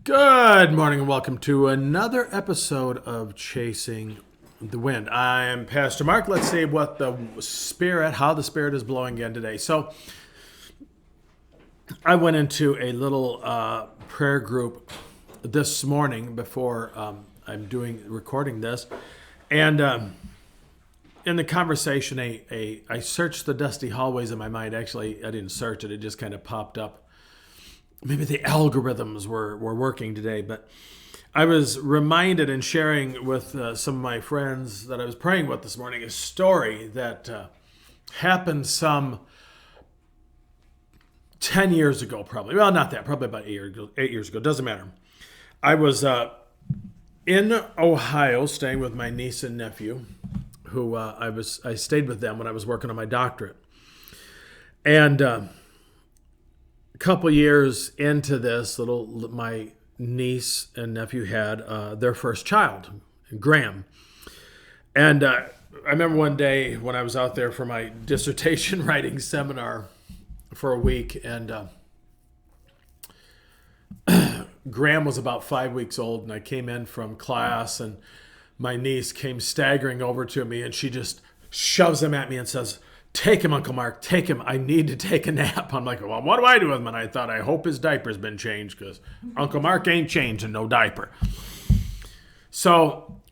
Good morning and welcome to another episode of Chasing the Wind. I am Pastor Mark. Let's see how the Spirit is blowing again today. So I went into a little prayer group this morning before I'm recording this. And in the conversation, I searched the dusty hallways in my mind. Actually, I didn't search it. It just kind of popped up. Maybe the algorithms were working today, but I was reminded in sharing with some of my friends that I was praying with this morning a story that happened some 10 years ago, probably. Well, not that, probably about 8 years ago. Doesn't matter. I was in Ohio staying with my niece and nephew, who I stayed with them when I was working on my doctorate. And couple years into this, my niece and nephew had their first child, Graham. And I remember one day when I was out there for my dissertation writing seminar for a week, and Graham was about 5 weeks old, and I came in from class, and my niece came staggering over to me, and she just shoves him at me and says, "Take him, Uncle Mark, take him. I need to take a nap." I'm like, well, what do I do with him? And I thought, I hope his diaper's been changed because Uncle Mark ain't changing no diaper. So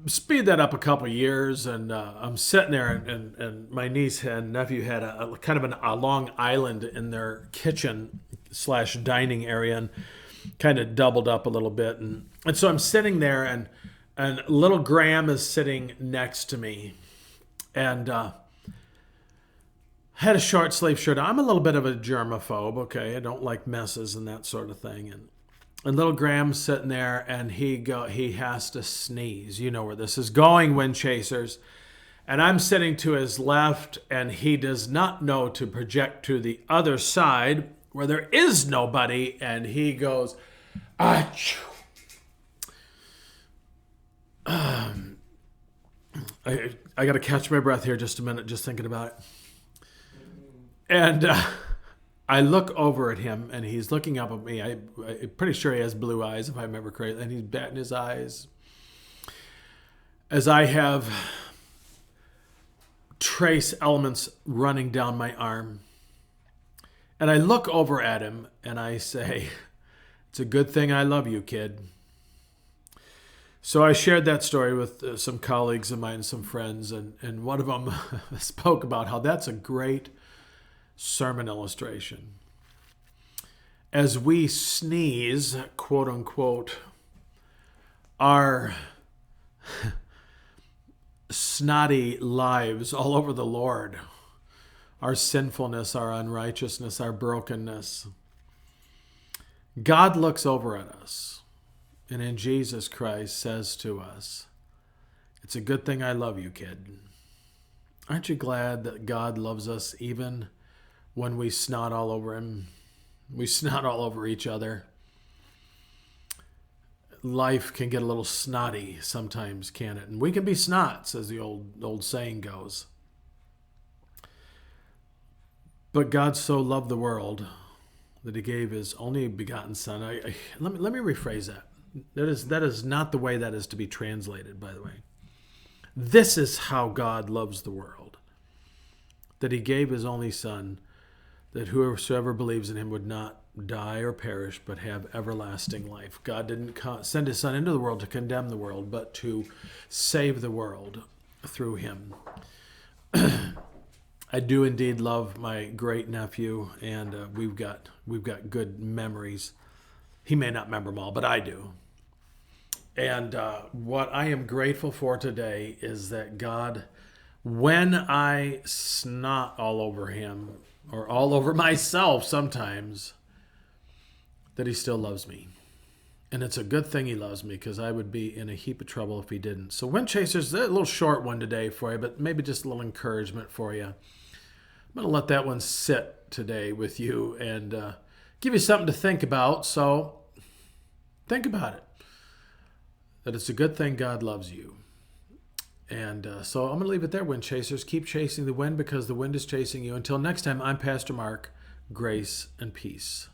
speed that up a couple years, and I'm sitting there, and my niece and nephew had a kind of a long island in their kitchen / dining area, and kind of doubled up a little bit. And so I'm sitting there, and little Graham is sitting next to me. And had a short sleeve shirt. I'm a little bit of a germaphobe, okay? I don't like messes and that sort of thing. And little Graham's sitting there, and he has to sneeze. You know where this is going, Wind Chasers. And I'm sitting to his left, and he does not know to project to the other side where there is nobody, and he goes, achoo. I got to catch my breath here just a minute, just thinking about it. And I look over at him, and he's looking up at me. I'm pretty sure he has blue eyes, if I remember correctly. And he's batting his eyes as I have trace elements running down my arm. And I look over at him, and I say, "It's a good thing I love you, kid." So I shared that story with some colleagues of mine, some friends, and one of them spoke about how that's a great sermon illustration. As we sneeze, quote unquote, our snotty lives all over the Lord, our sinfulness, our unrighteousness, our brokenness, God looks over at us. And in Jesus Christ says to us, "It's a good thing I love you, kid." Aren't you glad that God loves us even when we snot all over him? We snot all over each other. Life can get a little snotty sometimes, can't it? And we can be snots, as the old saying goes. But God so loved the world that he gave his only begotten son. Let me rephrase that. That is not the way that is to be translated, by the way. This is how God loves the world. That he gave his only son, that whosoever believes in him would not die or perish, but have everlasting life. God didn't send his son into the world to condemn the world, but to save the world through him. I do indeed love my great nephew, and we've got good memories. He may not remember them all, but I do. And what I am grateful for today is that God, when I snot all over him, or all over myself sometimes, that he still loves me. And it's a good thing he loves me, because I would be in a heap of trouble if he didn't. So Wind Chasers, a little short one today for you, but maybe just a little encouragement for you. I'm going to let that one sit today with you and give you something to think about. So think about it. That it's a good thing God loves you. And so I'm going to leave it there, Wind Chasers. Keep chasing the wind, because the wind is chasing you. Until next time, I'm Pastor Mark. Grace and peace.